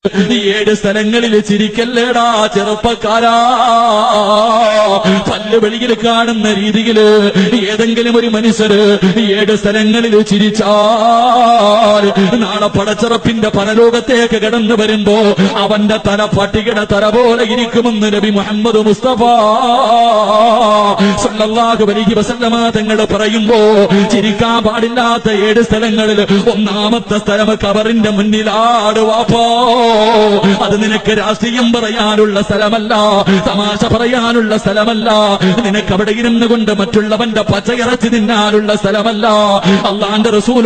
7 സ്ഥലങ്ങളിൽ ചിരിക്കല്ലേടാ ചെറുപ്പക്കാരാ. പല്ല് വെളിയിൽ കാണുന്ന രീതിയില് ഏതെങ്കിലും ഒരു മനുഷ്യര് 7 സ്ഥലങ്ങളിൽ ചിരിച്ചാൽ നാളെ പടച്ചറപ്പിന്റെ പരലോകത്തേക്ക് കടന്നു വരുമ്പോ അവന്റെ തല പട്ടികയുടെ തല പോലെ ഇരിക്കുമെന്ന് നബി മുഹമ്മദ് മുസ്തഫ സല്ലല്ലാഹു അലൈഹി വസല്ലമ തങ്ങൾ പറയുമ്പോ ചിരിക്കാൻ പാടില്ലാത്ത 7 സ്ഥലങ്ങളിൽ ഒന്നാമത്തെ സ്ഥലം ഖബറിന്റെ മുന്നിലാണ് വാപ്പാ. അത് നിനക്ക് രാഷ്ട്രീയം പറയാനുള്ള സ്ഥലമല്ല, തമാശ പറയാനുള്ള സ്ഥലമല്ല, നിനക്ക് അവിടെ ഇരുന്നു കൊണ്ട് മറ്റുള്ളവന്റെ പച്ചയിറച്ചി തിന്നാനുള്ള സ്ഥലമല്ല. അല്ലാഹുവിന്റെ റസൂൽ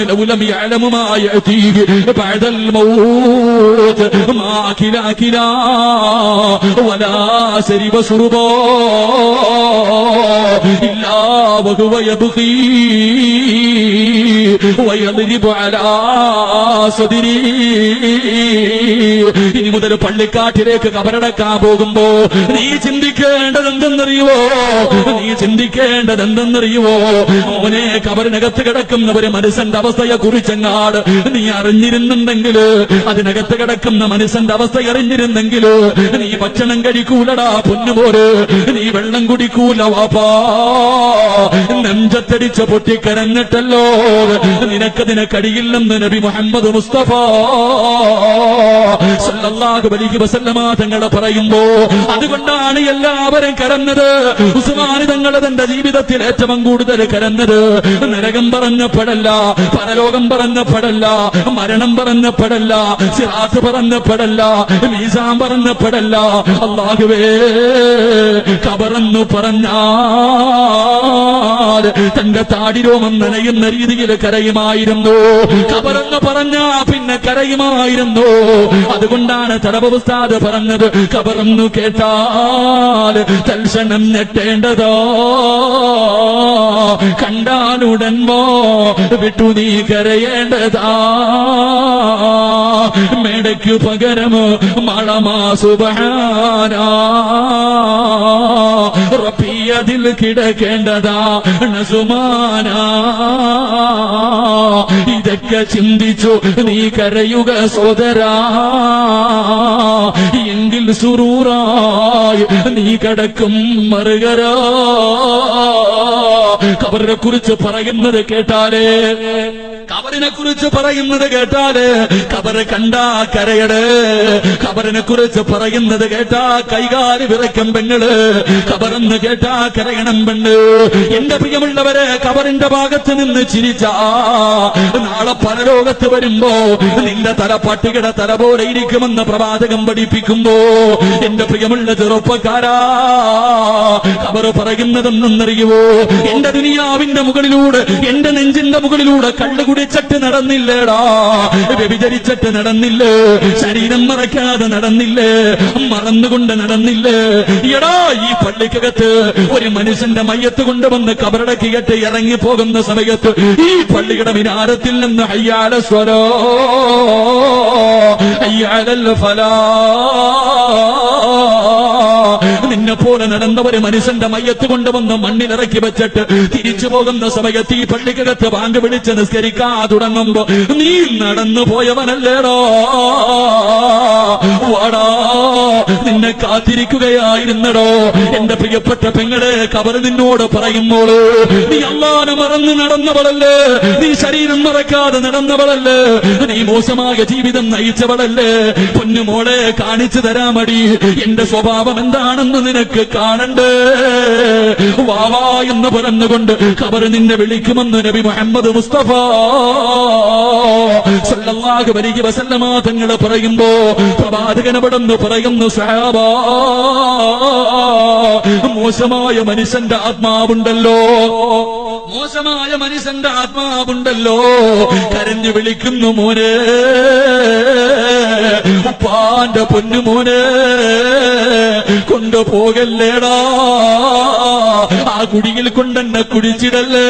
لو لم يعلم ما يأتيه بعد الموت ما كلا ولا شرب شربا إلا وهو يبغي ويضرب على صدري. ഇനി മുതൽ പള്ളിക്കാട്ടിലേക്ക് കബറടക്കാൻ പോകുമ്പോ നീ ചിന്തിക്കേണ്ടതെന്തെന്നറിയുവോ? മോനെ, കബറിനകത്ത് കിടക്കുന്നവര് മനുഷ്യന്റെ അവസ്ഥയെ കുറിച്ചെങ്ങാട് നീ അറിഞ്ഞിരുന്നുണ്ടെങ്കിൽ, അതിനകത്ത് കിടക്കുന്ന മനുഷ്യന്റെ അവസ്ഥ അറിഞ്ഞിരുന്നെങ്കിൽ നീ ഭക്ഷണം കഴിക്കൂലടാ പൊന്നുപോലെ, നീ വെള്ളം കുടിക്കൂല വാപ്പാ. നെഞ്ചത്തടിച്ച് പൊട്ടിക്കരഞ്ഞിട്ടല്ലോ നിനക്കതിനെ കഴിയില്ലെന്ന് നബി മുഹമ്മദ് മുസ്തഫ സല്ലല്ലാഹു അലൈഹി വസല്ലമ തങ്ങൾ പറയുമ്പോ അതുകൊണ്ടാണ് എല്ലാവരും കരഞ്ഞത്. ഉസ്മാൻ തങ്ങൾ തന്റെ ജീവിതത്തിൽ ഏറ്റവും കൂടുതൽ കരഞ്ഞത് നരകം പറഞ്ഞപ്പോഴല്ല, പരലോകം പറഞ്ഞപ്പോഴല്ല, മരണം പറഞ്ഞപ്പോഴല്ല, സിറാത്ത് പറഞ്ഞപ്പോഴല്ല, മീസാൻ പറഞ്ഞപ്പോഴല്ല. അല്ലാഹുവേ, ഖബറെന്നു പറഞ്ഞാൽ തന്റെ താടിരോമം നനയുന്ന രീതിയിൽ കരയുമായിരുന്നു. ഖബറെന്ന് പറഞ്ഞാ പിന്നെ കരയുമായിരുന്നു. അതുകൊണ്ടാണ് തടവ് ഉസ്താദ് പറഞ്ഞത്, ഖബറെന്നു കേട്ടാൽ തൽക്ഷണം ഞെട്ടേണ്ടതോ, കണ്ടാലുടൻ വിട്ടു നീ കരയേണ്ടതാ. മേടയ്ക്കു പകരം മഴമാ സുബ്ഹാനാ റബ്ബിയതിൽ കിടക്കേണ്ടതാ നസുമാനാ. ഇതൊക്കെ ചിന്തിച്ചു നീ കരയുക സോദരാ, എങ്കിൽ സുറൂറായി നീ കടക്കും മറുകരാ. ഖബറിനെ കുറിച്ച് പറയുന്നത് കേട്ടാലേ, ഖബറിനെ കുറിച്ച് പറയുന്നത് കേട്ടാല് ഖബറ് കണ്ടാ കരയട്. ഖബറിനെ കുറിച്ച് പറയുന്നത് കേട്ടാ കൈകാല് വിറയ്ക്കും പെങ്ങള്. ഖബറെന്ന് കേട്ടാ കരയണം പെണ്ണ്. എന്റെ പ്രിയമുള്ളവരെ, ഖബറിന്റെ ഭാഗത്ത് നിന്ന് ചിരിച്ചാ നാളെ പരലോകത്ത് വരുമ്പോ നിന്റെ തല പട്ടികയുടെ തല പോലെ ഇരിക്കുമെന്ന് പ്രവാചകം പഠിപ്പിക്കുമ്പോ എന്റെ പ്രിയമുള്ള ചെറുപ്പക്കാരാ, ഖബറ് പറയുന്നതെന്നറിയുവോ? എന്റെ ദുനിയാവിന്റെ മുകളിലൂടെ, എന്റെ നെഞ്ചിന്റെ മുകളിലൂടെ കള്ളു കുടിച്ചിട്ട് നടന്നില്ലേടാ, വ്യഭിചരിച്ചിട്ട് നടന്നില്ലേ, ശരീരം മറയ്ക്കാതെ നടന്നില്ലേ, മറന്നുകൊണ്ട് നടന്നില്ലേ? എടാ, ഈ പള്ളിക്കകത്ത് ഒരു മനുഷ്യന്റെ മയ്യത്ത് കൊണ്ടുവന്ന് കബറടക്കിയിട്ട് ഇറങ്ങി പോകുന്ന സമയത്ത് ഈ പള്ളിയുടെ മിനാരത്തിൽ നിന്ന് ഹയ്യാല സ്വലോ ഹയ്യാലൽ ഫലാ നിന്നെ പോലെ നടന്ന ഒരു മനുഷ്യന്റെ മയ്യത്ത് കൊണ്ടുവന്ന് മണ്ണിലിറക്കി വെച്ചിട്ട് തിരിച്ചു പോകുന്ന സമയത്ത് ഈ പള്ളിക്കകത്ത് ബാങ്ക് വിളിച്ച് നിസ്കരിക്കാ തുടങ്ങുമ്പോ നീ നടന്നു പോയവനല്ലേടോ, വാടാ, നിന്നെ കാത്തിരിക്കുകയായിരുന്നടോ. എന്റെ പ്രിയപ്പെട്ട പെങ്ങളെ, ഖബറ് നിന്നോട് പറയുമ്പോൾ നീ അല്ലാഹുവിനെ മറന്ന് നടന്നവളല്ലേ, നീ ശരീരം മറക്കാതെ നടന്നവളല്ലേ, നീ മോശമായ ജീവിതം നയിച്ചവളല്ലേ. പൊന്നുമോളെ, കാണിച്ചു തരാമടി എന്റെ സ്വഭാവം എന്താണെന്ന് നിനക്ക് കാണണ്ടേ. വാവാ എന്ന് പറഞ്ഞുകൊണ്ട് ഖബറ് നിന്നെ വിളിക്കുമെന്ന് നബി മുഹമ്മദ് മുസ്തഫ സല്ലല്ലാഹു അലൈഹി വസല്ലമ തങ്ങൾ പറയുമ്പോ പ്രവാചകനവിടെന്ന് പറയുന്നു, സഹാബാ, മോശമായ മനുഷ്യന്റെ ആത്മാവുണ്ടല്ലോ, മോശമായ മനുഷ്യന്റെ ആത്മാവുണ്ടല്ലോ, കരഞ്ഞു വിളിക്കുന്നു, മോനെ, ഉപ്പാന്റെ പൊന്നുമോനെ, കൊണ്ടുപോകല്ലേടാ, ആ കുടിയിൽ കൊണ്ടെന്നെ കുടിച്ചിടല്ലേ,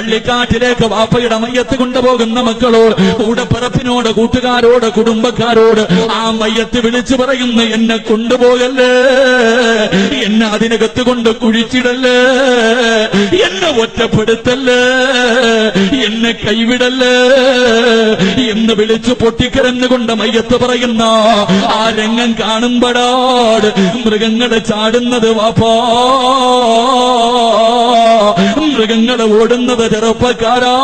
പള്ളിക്കാട്ടിലേക്ക് വാപ്പയുടെ മയ്യത്ത് കൊണ്ടുപോകുന്ന മക്കളോട്, കൂടപ്പിറപ്പിനോട്, കൂട്ടുകാരോട്, കുടുംബക്കാരോട് ആ മയ്യത്ത് വിളിച്ചു പറയുന്നു, എന്നെ കൊണ്ടുപോകല്ലേ, എന്നെ അതിനകത്ത് കൊണ്ട് കുഴിച്ചിടല്ലേ, എന്നെ ഒറ്റപ്പെടുത്തല്ലേ, എന്നെ കൈവിടല്ലേ എന്ന് വിളിച്ചു പൊട്ടിക്കരഞ്ഞുകൊണ്ട് മയ്യത്ത് പറയുന്ന ആ രംഗം കാണുമ്പോഴാണ് മൃഗങ്ങളെ ചാടുന്നത് വാപ്പാ, മൃഗങ്ങളെ ഓടുന്നത് ചെറുപ്പക്കാരാ.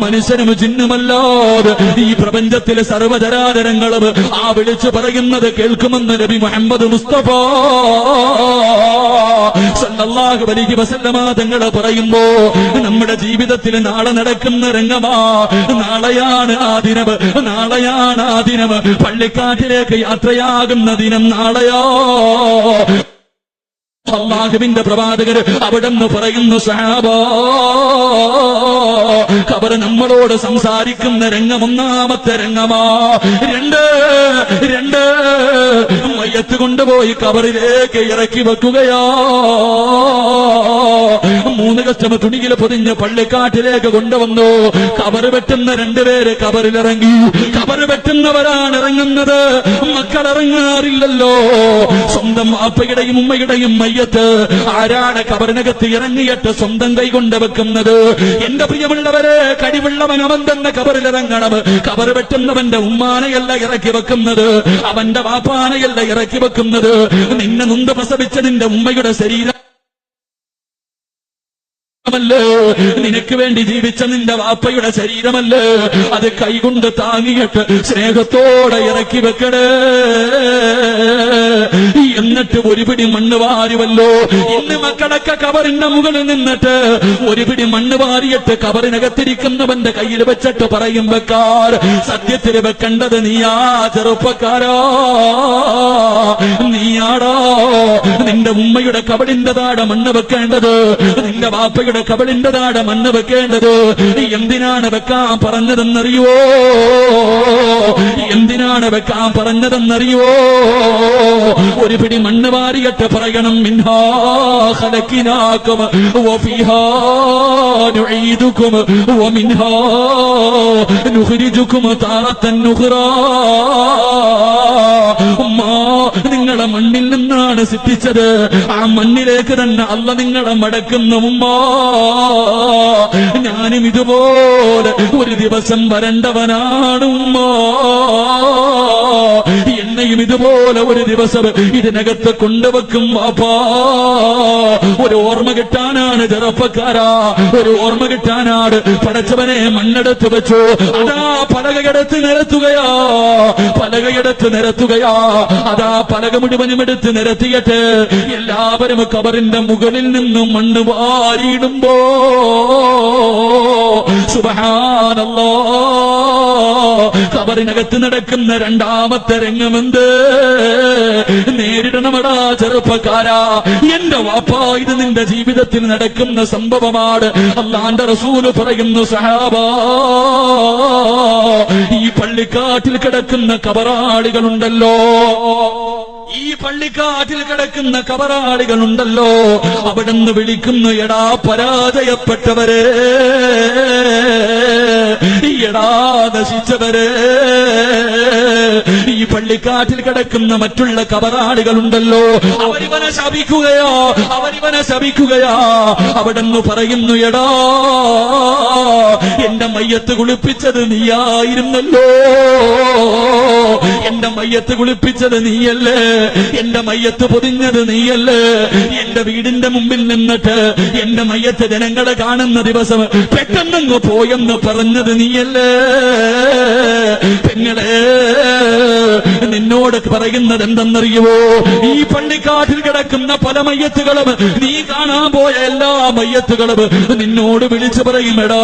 മനുഷ്യനും ജിന്നുമല്ലാതെ ഈ പ്രപഞ്ചത്തിലെ സർവ്വചരാചരങ്ങളും ആ വിളിച്ചു പറയുന്നത് കേൾക്കുമെന്ന് നബി മുഹമ്മദ് മുസ്തഫ സല്ലല്ലാഹു അലൈഹി വസല്ലമ തങ്ങൾ പറയുമ്പോ നമ്മുടെ ജീവിതത്തിൽ നാളെ നടക്കുന്ന രംഗമാ. നാളെയാണ് ആ ദിനം, നാളെയാണ് ആ ദിനം. പള്ളിക്കാട്ടിലേക്ക് യാത്രയാകുന്ന ദിനം നാളെയോ. അല്ലാഹുവിന്റെ പ്രവാചകർ അവിടെന്ന് പറയുന്നു, സഹാബാ, ഖബർ നമ്മളോട് സംസാരിക്കുന്ന രംഗം ഒന്നാമത്തെ രംഗമാ. രണ്ട് മയ്യത്ത് കൊണ്ടുപോയി ഖബറിലേക്ക് ഇറക്കി വെക്കുകയാ. 3 കച്ചമ തുണിയിൽ പൊതിഞ്ഞ് പള്ളിക്കാട്ടിലേക്ക് കൊണ്ടുവന്നു. ഖബർ വെട്ടുന്ന 2 പേര് ഖബറിലിറങ്ങി. ഖബർ വെട്ടുന്നവരാണ് ഇറങ്ങുന്നത്, മക്കൾ ഇറങ്ങാറില്ലല്ലോ. സ്വന്തം അപ്പയുടെയും ഉമ്മയുടെയും മയ്യത്ത് ആരാണ് ഖബറിനകത്ത് ഇറങ്ങിയിട്ട് സ്വന്തം കൈ കൊണ്ട് വെക്കുന്നത്? എന്റെ പ്രിയമുള്ളവരെ, കഴിവുള്ളവൻ അവൻ തന്നെ ഖബറിലിറങ്ങണം. ഖബർ വെട്ടുന്നവന്റെ ഉമ്മാനയല്ല ഇറക്കി വെക്കുന്നത്, അവന്റെ വാപ്പാനയല്ല ഇറക്കി വെക്കുന്നത്. നിന്നെ നൊന്ത് പ്രസവിച്ച നിന്റെ ഉമ്മയുടെ ശരീരം, നിനക്ക് വേണ്ടി ജീവിച്ച നിന്റെ വാപ്പയുടെ ശരീരമല്ലേ, അത് കൈകൊണ്ട് താങ്ങിയിട്ട് സ്നേഹത്തോടെ ഇറക്കി വെക്കണേ. എന്നിട്ട് ഒരു പിടി മണ്ണ് വാരുവല്ലോ. ഇന്ന് മക്കളൊക്കെ ഖബറിന്റെ മുകളിൽ നിന്നിട്ട് ഒരു പിടി മണ്ണ് വാരിയിട്ട് ഖബറിനകത്തിരിക്കുന്നവന്റെ കയ്യിൽ വെച്ചിട്ട് പറയും, വെക്കാർ, സത്യത്തിൽ വെക്കേണ്ടത് നീയാ ചെറുപ്പക്കാരാ, നീയാടാ. നിന്റെ ഉമ്മയുടെ കബളിന്റെ താഴെ മണ്ണ് വെക്കേണ്ടത്, നിന്റെ വാപ്പയുടെ കബളിന്റെ താഴെ മണ്ണ് വെക്കേണ്ടത്. എന്തിനാണ് വെക്കാൻ പറഞ്ഞതെന്നറിയോ? എന്തിനാണ് വെക്കാൻ പറഞ്ഞതെന്നറിയോ? ഒരു പിടി മണ്ണ് വാരിയിട്ട് പറയണം, മിൻഹാ ഖലഖനാകും വഫീഹാ നുഈദുകും വമിൻഹാ നുഖ്രിജുകും താറത്തൻ ഉഖ്റാ. നിങ്ങളെ മണ്ണിൽ നിന്നാണ് സൃഷ്ടിച്ചത്, ആ മണ്ണിലേക്ക് തന്നെ അല്ല നിങ്ങളെ മടക്കുന്ന ഉമ്മ. ഞാനും ഇതുപോലെ ഒരു ദിവസം വരേണ്ടവനാണ് ഉമ്മ. എന്നെയും ഇതുപോലെ ഒരു ദിവസം ഇതിനകത്ത് കൊണ്ടുവെക്കും വാപ്പാ. ഒരു ഓർമ്മ കിട്ടാനാണ് ചെറുപ്പക്കാരാ, ഒരു ഓർമ്മ കിട്ടാനാണ്. പടച്ചവനെ മണ്ണെടുത്ത് വെച്ചു, അതാ പലകയെടുത്ത് നിരത്തുകയാ, പലകയെടുത്ത് നിരത്തുകയാ. അതാ പലക മുഴുവനും എടുത്ത് നിരത്തിയിട്ട് എല്ലാവരും ഖബറിന്റെ മുകളിൽ നിന്നും മണ്ണ് വാരിയിടുമ്പോ സുബ്ഹാനല്ലാഹ്, ഖബറിനകത്ത് നടക്കുന്ന രണ്ടാമത്തെ രംഗമെന്ത്? നേരിടണമടാ ചെറുപ്പക്കാരാ. എന്റെ വാപ്പാ, ഇത് നിന്റെ ജീവിതത്തിൽ നടക്കുന്ന സംഭവമാണ്. അല്ലാഹുവിന്റെ റസൂല് പറയുന്നു, സഹാബാ, ഈ പള്ളിക്കാട്ടിൽ കിടക്കുന്ന കബറാളികളുണ്ടല്ലോ, ഈ പള്ളിക്കാട്ടിൽ കിടക്കുന്ന കബറാളികളുണ്ടല്ലോ, അവിടുന്ന് വിളിക്കുന്നു, എടാ പരാജയപ്പെട്ടവരെ, എടാ നശിച്ചവരെ. ഈ പള്ളിക്കാട്ടിൽ കിടക്കുന്ന മറ്റുള്ള കബറാളികളുണ്ടല്ലോ, അവരിവനെ ശപിക്കുകയോ, അവരിവനെ ശപിക്കുകയാ. അവിടുന്ന് പറയുന്നു, എടാ എന്റെ മയ്യത്ത് കുളിപ്പിച്ചത് നീയായിരുന്നല്ലോ, എന്റെ മയ്യത്ത് കുളിപ്പിച്ചത് നീയല്ലേ, എന്റെ മയ്യത്ത് പൊതിഞ്ഞത് നീയല്ലേ, എന്റെ വീടിന്റെ മുമ്പിൽ നിന്നിട്ട് എന്റെ മയ്യത്ത് ജനങ്ങളെ കാണുന്ന ദിവസം പെട്ടെന്നങ്ങ് പോയെന്ന് പറഞ്ഞത് നീയല്ലേ. പെങ്ങളെ, നിന്നോട് പറയുന്നത് എന്തെന്നറിയുവോ? ഈ പള്ളിക്കാട്ടിൽ കിടക്കുന്ന പല മയ്യത്തുകളും, നീ കാണാൻ പോയ എല്ലാ മയ്യത്തുകളും നിന്നോട് വിളിച്ചു പറയും, എടാ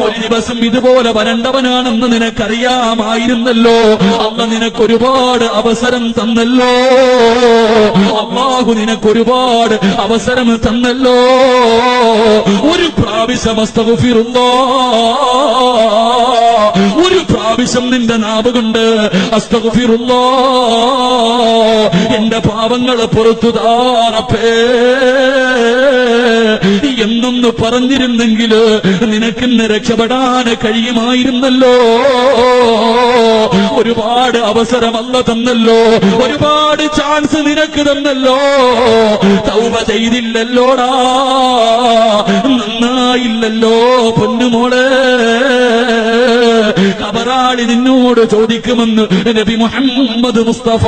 ഒരു ദിവസം ഇതുപോലെ വരണ്ടവനാണെന്ന് നിനക്കറിയാമായിരുന്നല്ലോ, അല്ല നിനക്കൊരുപാട് അവസരം തന്നല്ലോ, അല്ലാഹു നിനക്കൊരുപാട് അവസരം തന്നല്ലോ. ഒരു പ്രാവശ്യം അസ്തഗ്ഫിറുല്ലാഹ്, ഒരു പ്രാവശ്യം നിന്റെ നാവ് കൊണ്ട് അസ്തഗ്ഫിറുല്ലാഹ്, എന്റെ പാപങ്ങൾ പുറത്തു താ റബ്ബേ, എന്നൊന്ന് പറഞ്ഞിരുന്നെങ്കിൽ നിനക്കിന്ന് രക്ഷപ്പെടാൻ കഴിയുമായിരുന്നല്ലോ. ഒരുപാട് അവസരം അല്ല തന്നല്ലോ, ഒരുപാട് ചാൻസ് നിനക്ക് തന്നല്ലോ. തൗബ ചെയ്തില്ലല്ലോടാ, നന്നായില്ലല്ലോ പൊന്നുമോളെ. ഖബറാളി നിന്നോട് ചോദിക്കുമെന്ന് നബി മുഹമ്മദ് മുസ്തഫ.